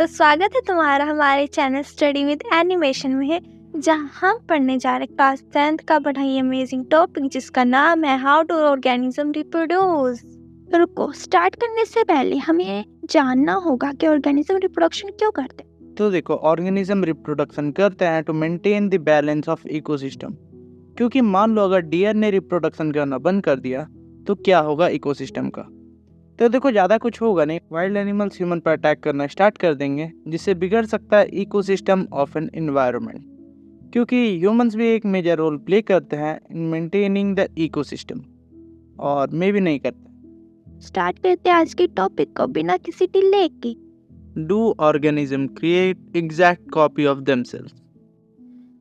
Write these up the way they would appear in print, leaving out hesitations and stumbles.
तो स्वागत है तुम्हारा हमारे चैनल स्टडी विद एनिमेशन में, जहां हम पढ़ने जा रहे क्लास 10th का बड़ा ही अमेजिंग टॉपिक जिसका नाम है हाउ टू ऑर्गेनिज्म रिप्रोड्यूस। रुको, स्टार्ट करने से पहले हमें जानना होगा कि ऑर्गेनिज्म रिप्रोडक्शन क्यों करते हैं। तो देखो, ऑर्गेनिज्म रिप्रोडक्शन करते हैं to maintain the balance of ecosystem. क्योंकि मान लो अगर डियर ने रिप्रोडक्शन करना बंद कर दिया तो क्या होगा इकोसिस्टम का। तो देखो, ज़्यादा कुछ होगा नहीं, वाइल्ड एनिमल्स ह्यूमन पर अटैक करना स्टार्ट कर देंगे, जिससे बिगड़ सकता है इकोसिस्टम ऑफ एन एनवायरनमेंट। क्योंकि ह्यूमंस भी एक मेजर रोल प्ले करते हैं इन मेंटेनिंग द इकोसिस्टम, और मे भी नहीं करते। स्टार्ट करते हैं आज के टॉपिक को बिना किसी डिले के। Do organism create exact copy of themselves?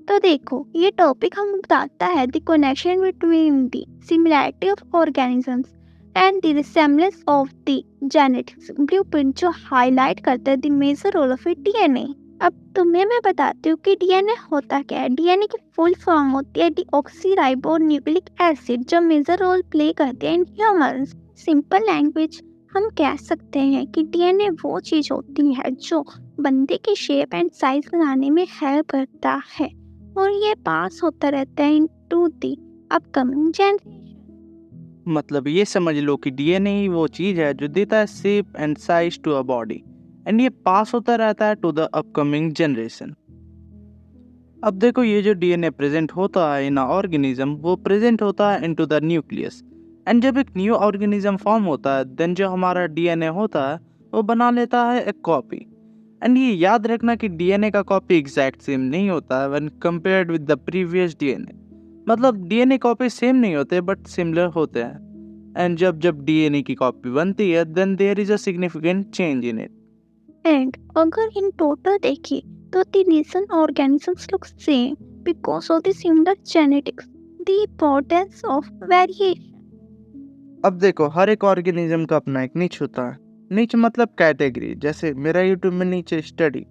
तो देखो, ये टॉपिक हम बताता है the connection between the similarity of organisms and the resemblance of the genetics blueprint, जो हाईलाइट करता है the major role of DNA. अब तुम्हें मैं बताती हूँ कि डीएनए होता क्या है। डीएनए की फुल फॉर्म होती है डीऑक्सीराइबो न्यूक्लिक एसिड, जो मेजर रोल प्ले करते हैं इन ह्यूमंस। सिंपल लैंग्वेज हम कह सकते हैं कि डीएनए वो चीज होती है जो बंदे की शेप एंड साइज बनाने में हेल्प करता है, और ये पास होता रहता है इनटू द अपकमिंग जनरेशन। मतलब ये समझ लो कि डीएनए ही वो चीज़ है जो देता है shape and size to a body, and ये पास होता रहता है टू द अपकमिंग जनरेशन। अब देखो, ये जो डीएनए प्रेजेंट होता है इन ऑर्गेनिज्म, वो प्रेजेंट होता है इनटू द न्यूक्लियस। एंड जब एक न्यू ऑर्गेनिज्म फॉर्म होता है, देन जो हमारा डीएनए होता है वो बना लेता है एक कॉपी। एंड ये याद रखना कि डीएनए का कॉपी एग्जैक्ट सेम नहीं होता है when compared with the previous DNA. मतलब डीएनए कॉपी सेम नहीं होते बट सिमिलर होते हैं। एंड जब जब डीएनए की कॉपी बनती है, then there is a significant change in it. And अगर इन टोटल देखिए तो the reason organisms look same because of the similar genetics, the importance of variation. अब देखो, हर एक ऑर्गेनिज्म का अपना एक निच होता है। निच मतलब कैटेगरी, जैसे मेरा यूट्यूब में नीचे स्टडी।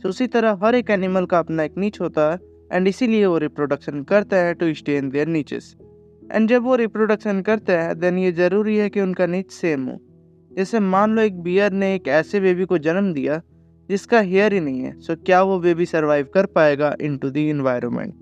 तो उसी तरह हर एक एनिमल का अपना एक निच होता है, एंड इसीलिए वो रिप्रोडक्शन करते हैं to stay in their niches. And जब वो रिप्रोडक्शन करते हैं, देन ये ज़रूरी है कि उनका निच सेम हो। जैसे मान लो एक बियर ने एक ऐसे बेबी को जन्म दिया जिसका हेयर ही नहीं है, सो क्या वो बेबी सरवाइव कर पाएगा इनटू द एनवायरनमेंट?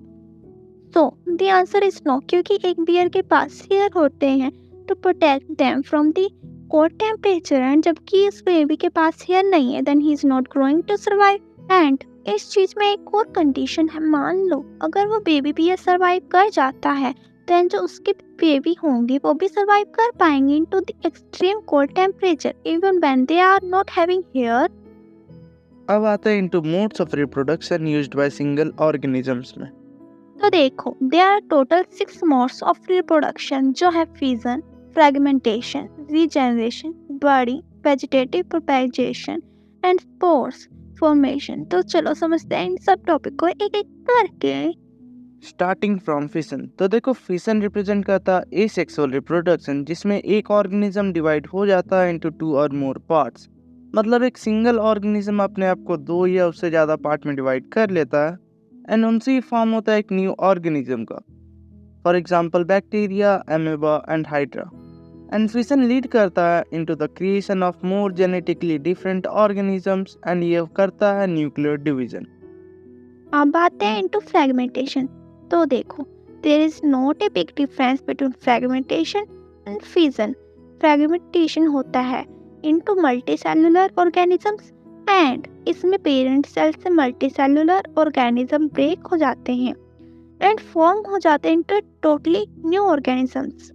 तो द आंसर इज नो, क्योंकि एक बियर के पास हेयर होते हैं to protect them from the cold temperature, and जबकि इस बेबी के पास हेयर नहीं है, then he is not growing to survive. And इस चीज में एक और कंडीशन है, मान लो अगर वो बेबी बियर सर्वाइव कर जाता है, देन जो उसके बेबी होंगे वो भी सर्वाइव कर पाएंगे into the extreme cold temperature even when they are not having hair. अब आते हैं into modes of reproduction used by single organisms में। तो देखो, there are total 6 modes of reproduction, जो है fission, fragmentation, regeneration, budding, vegetative propagation and spores formation. तो चलो समझते हैं इन सब टॉपिक को एक एक करके। Starting from fission. तो देखो, फिशन रिप्रेजेंट करता है एसेक्सुअल रिप्रोडक्शन, जिसमें एक ऑर्गेनिज्म डिवाइड हो जाता है इनटू 2 और मोर पार्ट्स। मतलब एक सिंगल ऑर्गेनिज्म अपने आप को 2 या उससे ज़्यादा पार्ट में डिवाइड कर लेता है, एंड उनसे ही फॉर्म होता है एक न्यू ऑर्गेनिज्म का। For example bacteria, amoeba and hydra. And fission lead करता है into the creation of more genetically different organisms, and ये करता है न्यूक्लियर डिवीजन। अब आते हैं इनटू फ्रेगमेंटेशन। तो देखो, there is not a big difference between fragmentation and fission. Fragmentation होता है इनटू मल्टीसेलुलर ऑर्गेनिजम्स, एंड इसमें पेरेंट सेल से मल्टीसेलुलर ऑर्गेनिज्म ब्रेक हो जाते हैं एंड फॉर्म हो जाते हैं into totally new organisms,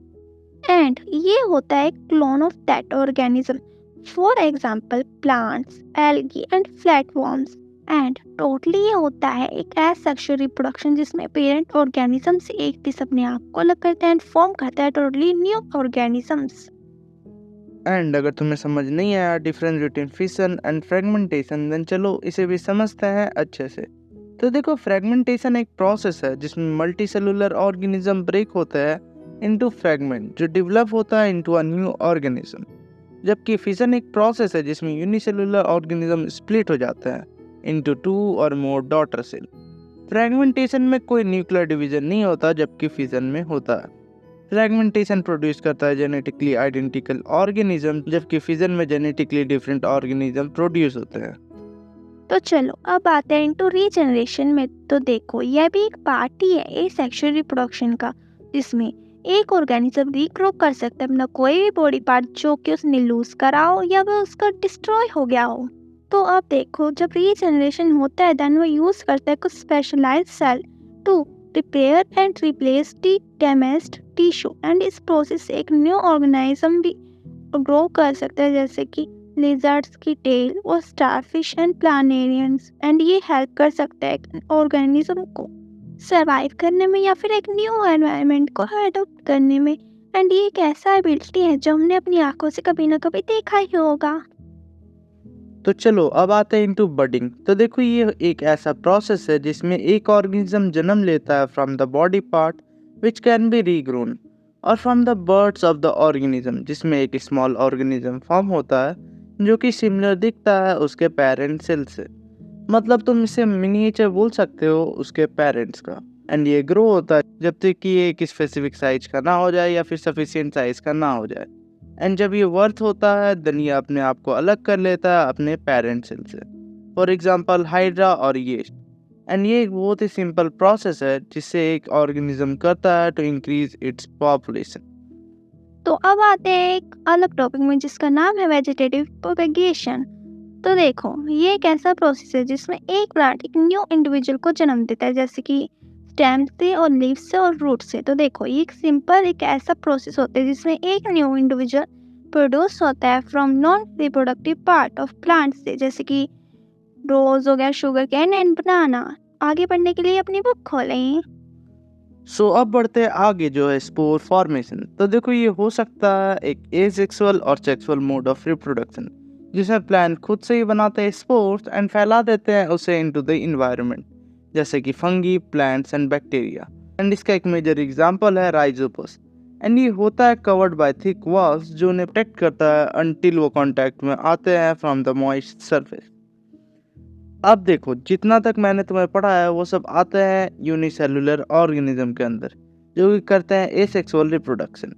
and ये होता है clone of that organism. For example plants, algae and flatworms. And totally ये होता है एक एसेक्सुअल रिप्रोडक्शन, जिसमें पेरेंट ऑर्गेनिज्म से एक पीस अपने आप को अलग करता है एंड फॉर्म करता है टोटली न्यू ऑर्गेनिजम्स। एंड अगर तुम्हें समझ नहीं आया difference between fission and fragmentation, then चलो इसे भी समझते हैं अच्छे से। तो देखो, फ्रेगमेंटेशन एक प्रोसेस है जिसमें मल्टीसेलुलर ऑर्गेनिज्म ब्रेक होता है इनटू फ्रेगमेंट, जो डेवलप होता है इनटू अ न्यू ऑर्गेनिज्म। जबकि फिशन एक प्रोसेस है जिसमें यूनिसेलुलर ऑर्गेनिज्म स्प्लिट हो जाता है इनटू 2 और मोर डॉटर सेल। फ्रेगमेंटेशन में कोई न्यूक्लियर डिवीजन नहीं होता, जबकि फिशन में होता है। फ्रेगमेंटेशन प्रोड्यूस करता है जेनेटिकली आइडेंटिकल ऑर्गेनिज्म, जबकि फिजन में जेनेटिकली डिफरेंट ऑर्गेनिज्म प्रोड्यूस होते हैं। तो चलो अब आते हैं इनटू रीजनरेशन में। तो देखो यह भी एक पार्ट ही है एसेक्सुअल रिप्रोडक्शन का, जिसमें एक ऑर्गेनिज्म रीग्रो कर सकता है अपना कोई भी बॉडी पार्ट जो कि उसने लूज करा हो या वो उसका डिस्ट्रॉय हो गया हो। तो अब देखो जब रीजनरेशन होता है देन वो यूज करता है कुछ specialised cell to repair and replace the damaged tissue, and इस प्रोसेस से एक न्यू ऑर्गेनिज्म भी ग्रो कर सकता है, जैसे कि लिजर्ड्स की टेल और स्टारफिश एंड प्लानेरियंस। एंड ये हेल्प कर सकता है ऑर्गेनिज्म को सरवाइव करने में या फिर एक न्यू एनवायरनमेंट को अडॉप्ट करने में। एंड ये एक ऐसा एबिलिटी है जो हमने अपनी आंखों से कभी ना कभी देखा ही होगा। तो चलो अब आते हैं इनटू बडिंग। तो देखो ये एक ऐसा प्रोसेस है जिसमें एक ऑर्गेनिज्म जन्म लेता है from the body part which can be regrown, और from the buds of the organism जिसमें एक स्मॉल ऑर्गेनिज्म फॉर्म होता है जो कि सिमिलर दिखता है उसके पेरेंट सेल से। मतलब तुम इसे मिनिएचर बोल सकते हो उसके पेरेंट्स का। एंड ये ग्रो होता है जब तक कि ये एक स्पेसिफिक साइज का ना हो जाए या फिर सफिशिएंट साइज का ना हो जाए। एंड जब ये वर्थ होता है देन ये अपने आप को अलग कर लेता है अपने पेरेंट सेल से, फॉर एग्जांपल हाइड्रा और यीस्ट। एंड ये एक बहुत ही सिंपल प्रोसेस है जिससे एक ऑर्गेनिज्म करता है टू इंक्रीज इट्स पॉपुलेशन। तो अब आते हैं एक अलग टॉपिक में जिसका नाम है वेजिटेटिव प्रोपेगेशन। तो देखो ये एक ऐसा प्रोसेस है जिसमें एक प्लांट एक न्यू इंडिविजुअल को जन्म देता है, जैसे कि स्टेम से और लीव से और रूट से। तो देखो ये एक सिंपल एक ऐसा प्रोसेस होता है जिसमें एक न्यू इंडिविजुअल प्रोड्यूस होता है from non reproductive part of plant से, जैसे कि रोज हो गया, शुगर कैन एंड बनाना। आगे बढ़ने के लिए अपनी बुक खोलें। सो अब बढ़ते हैं आगे जो है स्पोर फॉर्मेशन। तो देखो ये हो सकता है एक एसेक्सुअल और सेक्सुअल मोड ऑफ रिप्रोडक्शन जिसमें प्लांट खुद से ही बनाते हैं स्पोर्स एंड फैला देते हैं उसे इनटू द इन्वायरमेंट, जैसे कि fungi, plants and bacteria. And इसका एक मेजर एग्जांपल है राइजोपस। एंड ये होता है कवर्ड बाय थिक वॉल्स जो उन्हें प्रोटेक्ट करता है अनटिल वो कांटेक्ट में आते हैं फ्रॉम द मॉइस्ट सरफेस। अब देखो जितना तक मैंने तुम्हें पढ़ा है वो सब आते हैं यूनिसेलुलर ऑर्गेनिज्म के अंदर जो कि करते हैं एसेक्सुअल रिप्रोडक्शन।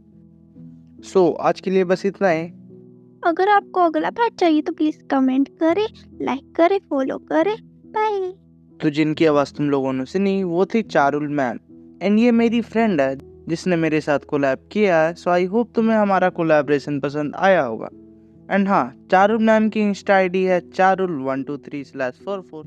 सो आज के लिए बस इतना ही। अगर आपको अगला पार्ट चाहिए तो प्लीज कमेंट करें, लाइक करें, फॉलो करें। बाय। तो जिनकी आवाज़ तुम लोगों ने सुनी वो थी चारुल मैम। एंड ये मेरी फ्रेंड है जिसने मेरे साथ कोलैब किया है। सो आई होप तुम्हें हमारा कोलैबोरेशन पसंद आया होगा। एंड हाँ, चारुल मैम की इंस्टा आईडी है charul123/44।